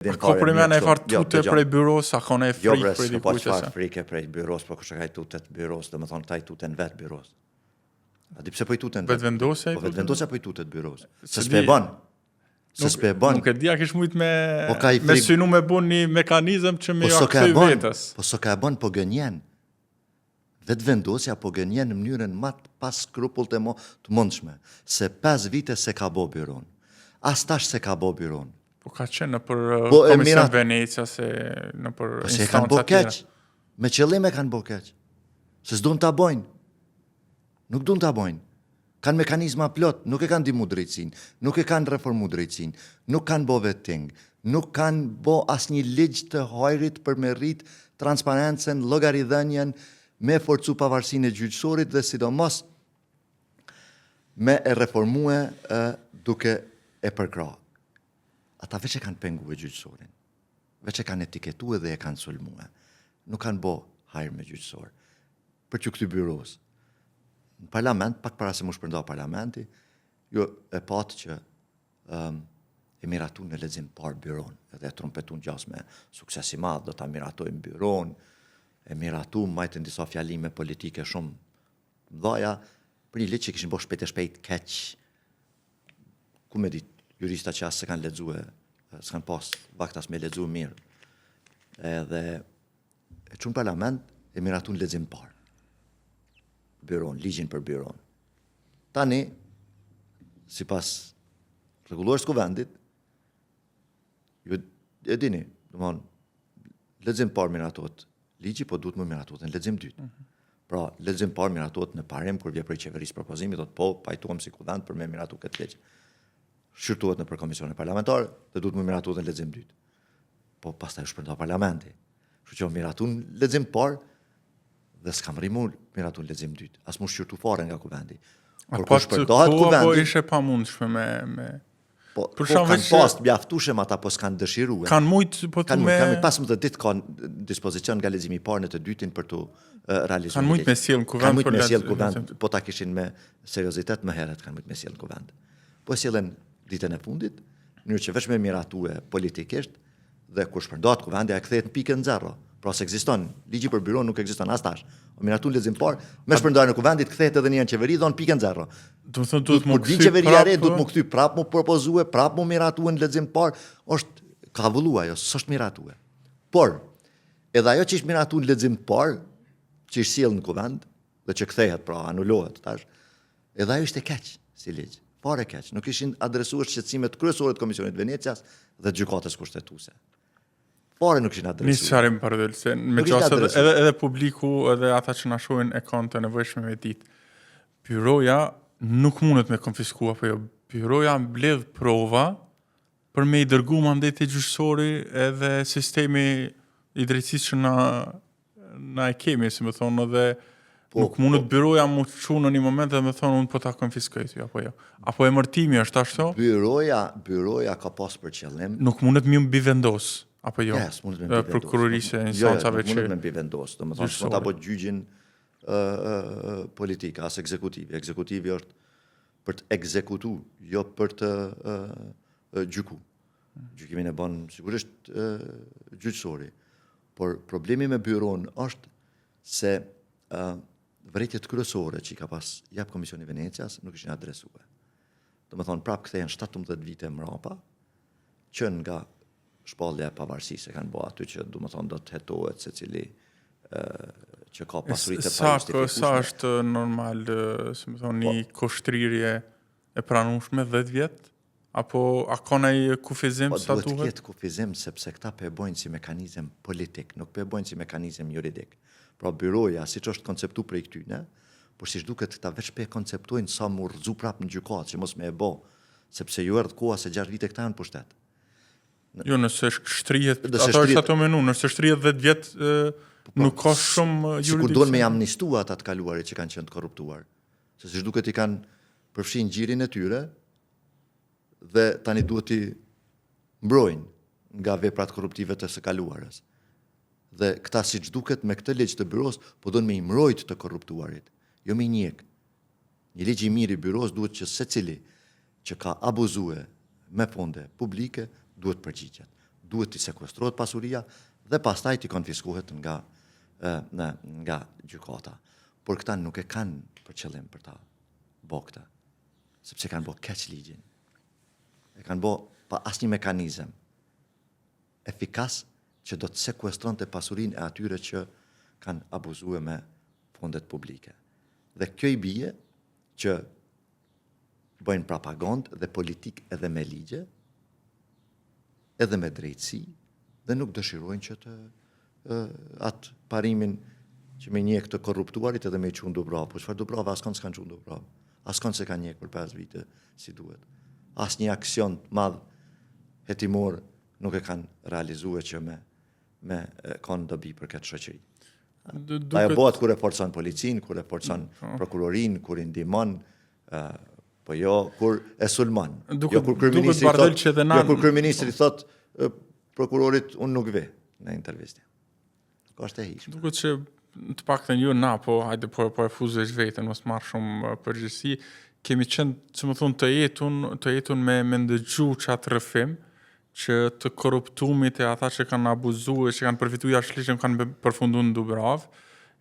Ka për mene e farë tute prej byros, a kone e frikë prej dikujt? Jo, dikujt? po çfarë frikë prej byros, po kush e ka i tutet byros, domethënë ta i tuten vet byros. A di pse po i tuten vet? Vetvendosja? Po vetvendosja po i tutet byros. Se s'pe bën. Se s'pe bën. Nuk e dia kish mujt me ka i me frikë. synu me bën një mekanizëm që me ja kthy vetës. Po so ka bën po gënjen. Vetvendosja po gënjen në mënyrën më pas skrupull të mundshme. Se 5 vite se ka bo byron. As tash se ka bo byron. Po ka qenë në për Po, Komision Venecia, se në për Po se kanë bo tjera. keq. Me qëllim e kanë bo keq. Se s'dun ta bojnë. Nuk dun ta bojnë. Kanë mekanizma plot, nuk e kanë dimu drejtsin, nuk e kanë reformu drejtsin, nuk kanë bo vetting, nuk kanë bo asnjë ligj të hajrit për me rrit transparencën, llogaridhënien, me forcu pavarësinë e gjyqësorit dhe sidomos me e reformue duke e përkra. Ata veç e kanë pengu e gjyqësorin, veç e kanë etiketu dhe e kanë sulmue. Nuk kanë bo hajrë me gjyqësor. Për që këty byros. Në parlament, pak para se mu shpërnda parlamenti, jo e patë që e miratu në lexim parë byron, edhe e trumpetun gjas me suksesi madh, do ta miratojmë byron, e miratu majtë në disa fjalime politike shumë mdhaja, për një ligj që kishin bo shpejt e shpejt keq, ku me ditë, jurista që asë se kanë lexue, s'kan pas vaktas me lexu mirë. Edhe e çun parlament e miratu në lexim parë. Byron, ligjin për byron. Tani, sipas rregullues të kuvendit, ju e dini, domthon, lexim parë miratohet ligji, po duhet më miratohet në lexim dytë. Pra, lexim parë miratohet në parim kur vjen prej qeverisë propozimi, thotë po, pajtohem si kuvend për me miratu këtë ligj. Shqyrtohet në për komisione parlamentare dhe duhet më miratohet në lexim dytë. Po pastaj u shpërnda parlamenti. Kështu që miratu në lexim parë dhe s'kam rrimur miratu në lexim dytë. As mu shqyrtu fare nga kuvendi. Por kur shpërndahet kuvendi, po ishe pamundshme me Po kanë pas mjaftueshëm ata, po s'kan dëshiruar. Kanë mujt po të me Kanë 15 ditë kanë dispozicion nga leximi i parë në të dytin për të realizuar. Kanë mujt me sjell në kuvend. Kanë mujt me sjell në kuvend, po ta kishin me seriozitet më herët kanë mujt me sjell në kuvend. Po sjellen ditën e fundit, në mënyrë që vetëm miratue politikisht dhe kur shpërndahet kuvendi ai kthehet në pikën 0. Pra se ekziston, ligji për byron nuk ekziston as tash. O miratu në lexim parë, me shpërndarjen e kuvendit kthehet edhe një në qeveri dhon pikën 0. Do të thonë duhet më kthy qeveria re, duhet më kthy prap më propozue, prap më miratue në lexim parë, është ka vulluar ajo, s'është miratue. Por edhe ajo që është miratuar në lexim parë, që është sjell në kuvend dhe që kthehet, pra anulohet tash, edhe ajo ishte keq si ligj. Fare keq, nuk ishin adresuar shqetësimet kryesore të Komisionit Venecias dhe gjykatës kushtetuese. Fare nuk ishin adresuar. Nisë qarim përdel, se me qasë edhe publiku edhe ata që na shohin e kanë të nevojshme me ditë. Byroja nuk mundet me konfiskua, apo jo. Byroja mbledh prova për me i dërgu mandeti gjyqësori edhe sistemi i drejtësisë që na e kemi, si më thonë, edhe nuk mundet byroja mu çu në një moment dhe më thonë unë po ta konfiskoj ty, apo jo. Apo emërtimi është ashtu? Byroja ka pas për qëllim. Nuk mundet mi mbi vendos, apo jo? Yes, mundet me mbi vendos. Prokurorisë e instancave që mundet me mbi vendos, domethënë s'mund ta bëj gjyqin politika as ekzekutivi. Ekzekutivi është për të ekzekutu, jo për të gjyku. Gjykimin e bën sigurisht gjyqësori. Por problemi me byron është se vërejtjet kryesore që i ka pas jap Komisioni Venecias nuk ishin adresuar. Domethënë prap kthehen 17 vite mrapa, që nga shpallja e pavarësisë kanë bërë aty që domethënë do të hetohet secili që ka pasuritë e pajistifikueshme. Sa është normal, si më thonë, një koshtrirje e pranueshme 10 vjet? Apo a ka ndonjë kufizim sa duhet? Duhet të ketë kufizim sepse këta po e bojnë si mekanizëm politik, nuk po e bojnë si mekanizëm juridik. Pra byroja, siç është konceptu prej këtyne, por siç duket këta veç pe konceptojnë sa mu rrëzu prap në gjykatë, që mos me e bë, sepse ju erdh koha se 6 vite këta janë pushtet. Jo, nëse shtrihet, ato është ato menu, nëse shtrihet 10 vjet nuk ka shumë juridikë. Sikur duan me amnistua ata të kaluarit që kanë qenë të korruptuar. Se siç duket i kanë përfshin gjirin e tyre dhe tani duhet i mbrojnë nga veprat korruptive të së kaluarës. Dhe këta siç duket me këtë ligj të byros po don me i mbrojt të korruptuarit, jo me njek. Një ligj i mirë i byros duhet që secili që ka abuzuar me fonde publike duhet përgjigjet. duhet t'i sekuestrohet pasuria dhe pastaj t'i konfiskohet nga gjykata. Por këta nuk e kanë për qëllim për ta bo këta, sepse kanë bo keq ligjin. E kanë bo pa asnjë mekanizëm efikas që do të sekuestron të pasurin e atyre që kanë abuzuar me fondet publike. Dhe kjo i bie që bëjnë propagandë dhe politik edhe me ligje, edhe me drejtësi, dhe nuk dëshirojnë që të atë parimin që me njek të korruptuarit edhe me i qunë Dubravë. Po çfarë Dubravë, askon s'kanë qunë Dubravë. Askon se ka njek për 5 vite si duhet. As një aksion madh hetimor nuk e kanë realizuar që me kanë dobi për këtë shoqëri. Ajo bëhet kur e forcon policin, kur e forcon prokurorin, kur i ndihmon, po jo kur e sulmon. Jo kur kryeministri thot prokurorit unë nuk vi në intervistë. Ka është e hishme. Duket që të paktën ju na, po hajde po e fuzësh veten, mos marr shumë përgjegjësi, kemi qenë, që më thonë, të jetun me ndëgju qatë rrëfim, që të korruptumit e ata që kanë abuzuar, që kanë përfituar jashtëligjshëm, kanë përfunduar në Dubravë,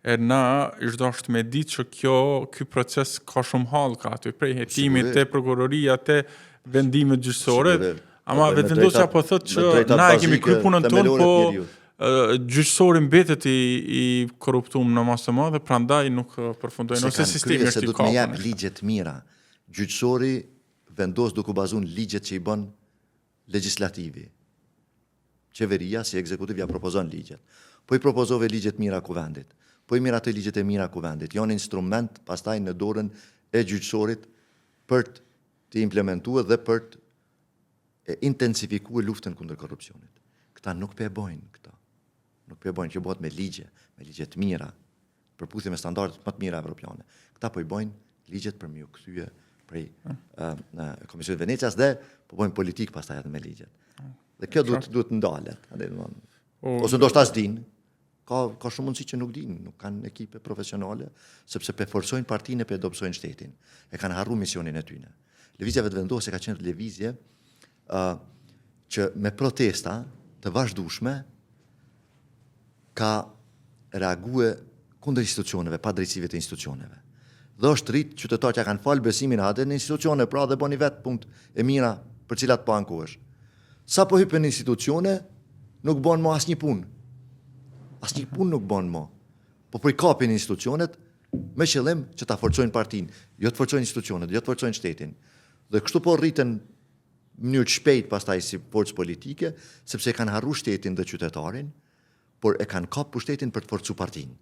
e na është dashur me ditë që ky proces ka shumë hallka aty, prej hetimit te prokuroria te vendimet gjyqësore, ama vetëvendosja po thotë që na e kemi kryer punën tonë, po gjyqësori mbetet i korruptuar në masë të madhe, prandaj nuk përfundojnë ose sistemi është i kapur. Se do të më jap ligje të mira. Gjyqësori vendos duke bazuar ligjet që i bën legislativi. Qeveria si ekzekutiv ja propozon ligjet. Po i propozove ligjet mira kuvendit. Po i mira të ligjet e mira kuvendit. Janë instrument pastaj në dorën e gjyqësorit për të implementuar dhe për të intensifikuar luftën kundër korrupsionit. Këta nuk pe bojnë këta. Nuk pe bojnë që bëhet me ligje të mira, përputhje me standardet më të mira evropiane. Këta po i bojnë ligjet për më u kthye prej Komisionit Venecias dhe po bojnë politik pastaj edhe me ligjet. Dhe kjo duhet ndalet. Ose ndoshta s'din, ka shumë mundësi që nuk din, nuk kanë ekipe profesionale, sepse pe forcojnë partinë, pe dobësojnë shtetin. E kanë harru misionin e tyre. Lëvizja vetëvendosje ka qenë lëvizje që me protesta të vazhdueshme ka reaguar kundër institucioneve, pa drejtësive të institucioneve. Dhe është rrit qytetarët që kanë falë besimin atë në institucione, pra dhe bëni vetë punë e mira për cilat po ankohesh. Sa po hypen në institucione, nuk bën më asnjë punë. Asnjë punë nuk bën më. Po për i kapin institucionet me qëllim që ta forcojnë partinë, jo të forcojnë institucionet, jo të forcojnë shtetin. Dhe kështu po rriten në mënyrë të shpejtë pastaj si forcë politike, sepse e kanë harru shtetin dhe qytetarin, por e kanë kap pushtetin për të forcu partinë.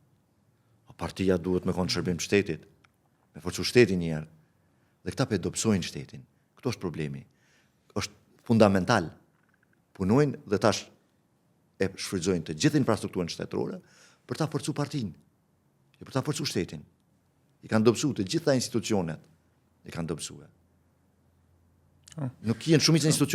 Partia duhet me konë shërbim të shtetit, me forcu shtetin njerë, dhe këta pe dobësojnë shtetin. Këto është problemi. është fundamental. Punojnë dhe tash e shfrytëzojnë të gjithë infrastrukturën shtetërore për ta forcu partinë, për ta forcu shtetin. I kanë dobësu të gjitha institucionet, i kanë dobësue. Nuk janë shumica institucionet